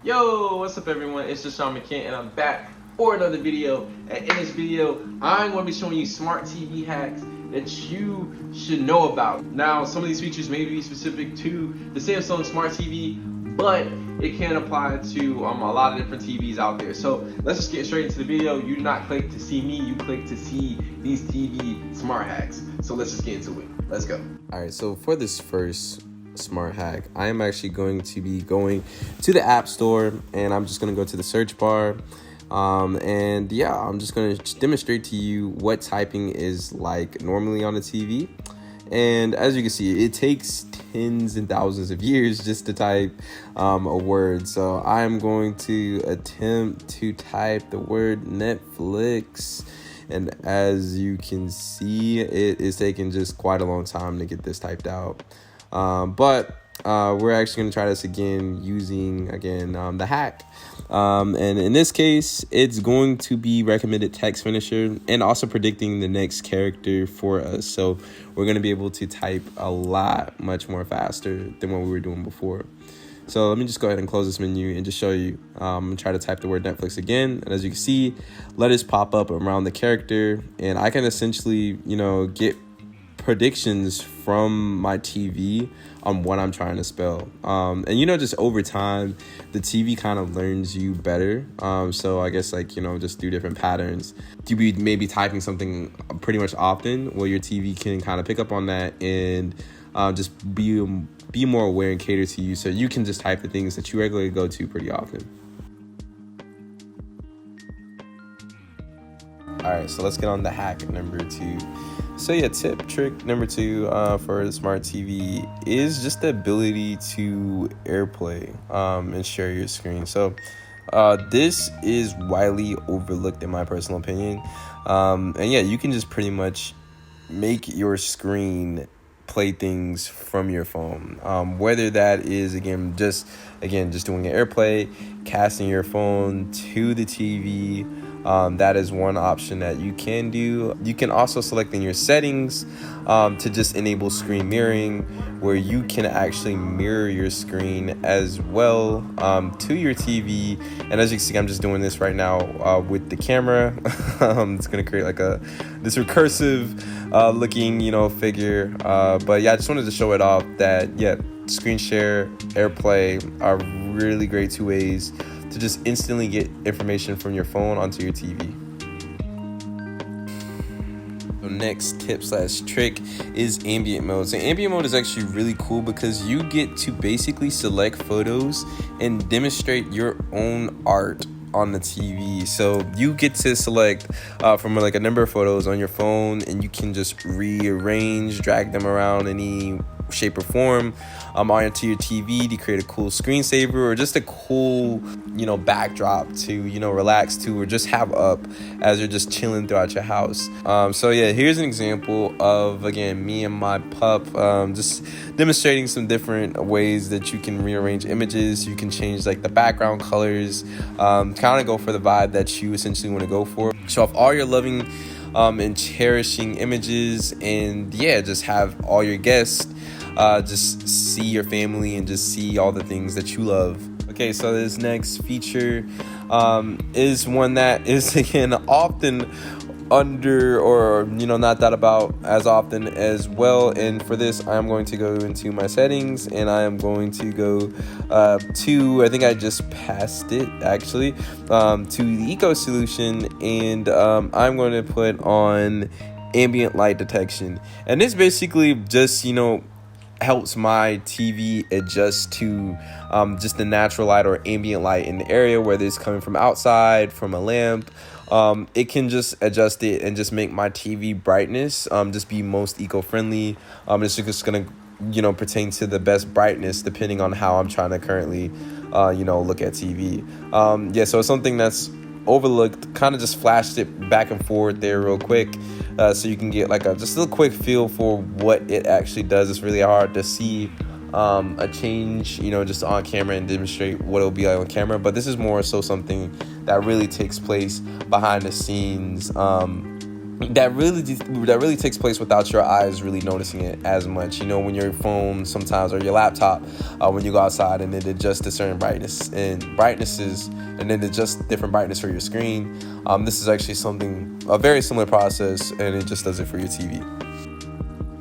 Yo, what's up everyone? It's justjonmckin and I'm back for another video. And in this video, I'm going to be showing you smart TV hacks that you should know about. Now, some of these features may be specific to the Samsung Smart TV, but it can apply to a lot of different TVs out there. So let's just get straight into the video. You do not click to see me, you click to see these TV smart hacks. So let's just get into it. Let's go. All right, so for this first smart hack, I am actually going to be going to the App Store, and I'm just going to go to the search bar. And yeah, I'm just going to demonstrate to you what typing is like normally on a TV. And as you can see, it takes tens and thousands of years just to type a word. So I'm going to attempt to type the word Netflix. And as you can see, it is taking just quite a long time to get this typed out. But we're actually going to try this again using, the hack. And in this case, it's going to be recommended text finisher and also predicting the next character for us. So we're going to be able to type a lot much more faster than what we were doing before. So let me just go ahead and close this menu and just show you. I'm going to try to type the word Netflix again. And as you can see, letters pop up around the character. And I can essentially, get predictions from my TV on what I'm trying to spell. And just over time, the TV kind of learns you better. So I guess just do different patterns. You be maybe typing something pretty much often, well, your TV can kind of pick up on that and just be more aware and cater to you, so you can just type the things that you regularly go to pretty often. All right, so let's get on the hack number 2. So yeah, trick number 2 for the smart TV is just the ability to airplay and share your screen. So this is widely overlooked in my personal opinion. And yeah, you can just pretty much make your screen play things from your phone, whether that is just doing an airplay, casting your phone to the TV. That is one option that you can do. You can also select in your settings to just enable screen mirroring, where you can actually mirror your screen as well to your TV. And as you can see, I'm just doing this right now with the camera. It's gonna create like this recursive looking figure, but yeah, I just wanted to show it off that screen share, airplay are really great 2 ways to just instantly get information from your phone onto your TV. So next tip/trick is ambient mode. So ambient mode is actually really cool because you get to basically select photos and demonstrate your own art on the TV. So you get to select from a number of photos on your phone, and you can just rearrange, drag them around any shape or form onto your TV to create a cool screensaver or just a cool backdrop to relax to, or just have up as you're just chilling throughout your house. So yeah, here's an example of me and my pup just demonstrating some different ways that you can rearrange images. You can change the background colors, kind of go for the vibe that you essentially want to go for. Show off all your loving and cherishing images, and just have all your guests just see your family and just see all the things that you love. Okay, so this next feature is one that is often under, or not thought about as often as well. And for this, I'm going to go into my settings, and I am going to go to, I think I just passed it actually, to the eco solution, and I'm going to put on ambient light detection. And this basically just helps my TV adjust to just the natural light or ambient light in the area, whether it's coming from outside, from a lamp. It can just adjust it and just make my TV brightness just be most eco-friendly. It's just gonna pertain to the best brightness depending on how I'm trying to currently look at TV. So it's something that's overlooked. Kind of just flashed it back and forth there real quick, so you can get just a quick feel for what it actually does. It's really hard to see a change just on camera and demonstrate what it'll be like on camera, but this is more so something that really takes place behind the scenes that really takes place without your eyes really noticing it as much. You know, when your phone sometimes, or your laptop, when you go outside and it adjusts to certain brightnesses, and then adjusts different brightness for your screen. This is actually a very similar process, and it just does it for your TV.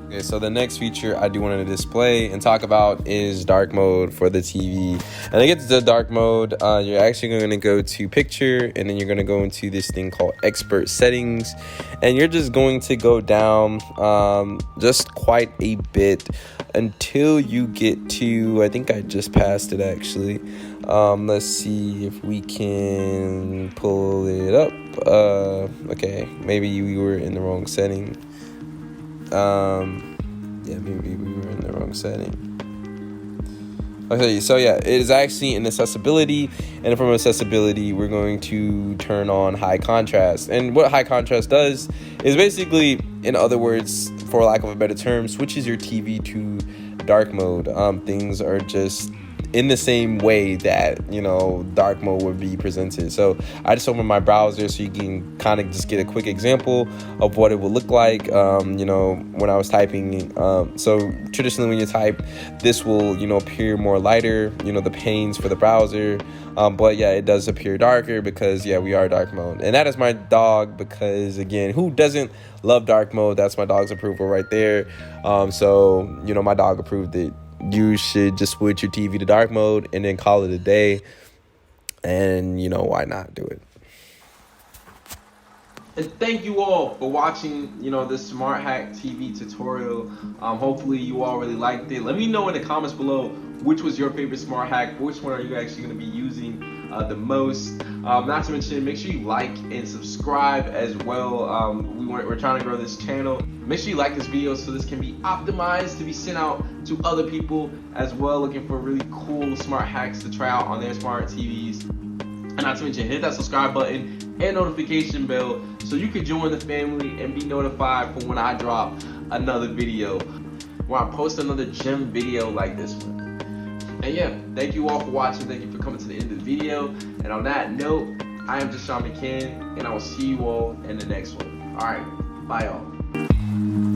Okay, so the next feature I do want to display and talk about is dark mode for the TV. And to get to the dark mode, you're actually going to go to picture, and then you're going to go into this thing called expert settings, and you're just going to go down just quite a bit until you get to, I think I just passed it actually. Let's see if we can pull it up. Okay, maybe we were in the wrong setting. Yeah, maybe we were in the wrong setting. Okay, so yeah, it is actually in accessibility, and from accessibility, we're going to turn on high contrast. And what high contrast does is basically, in other words, for lack of a better term, switches your TV to dark mode. Things are just in the same way that, you know, dark mode would be presented. So I just opened my browser so you can kind of just get a quick example of what it would look like, you know, when I was typing. So traditionally when you type, this will, you know, appear more lighter, you know, the panes for the browser. But yeah, it does appear darker because, yeah, we are dark mode. And that is my dog because, again, who doesn't love dark mode? That's my dog's approval right there. So, you know, my dog approved it. You should just switch your TV to dark mode and then call it a day. And, you know, why not do it? And thank you all for watching, you know, this Smart Hack TV tutorial. Hopefully you all really liked it. Let me know in the comments below which was your favorite Smart Hack. Which one are you actually going to be using the most? Not to mention, make sure you like and subscribe as well. We're trying to grow this channel. Make sure you like this video so this can be optimized to be sent out to other people as well, looking for really cool smart hacks to try out on their smart TVs. And not to mention, hit that subscribe button and notification bell so you can join the family and be notified for when I drop another video, when I post another gem video like this one. And yeah, thank you all for watching. Thank you for coming to the end of the video. And on that note, I am Justjonmckin, and I will see you all in the next one. All right, bye y'all.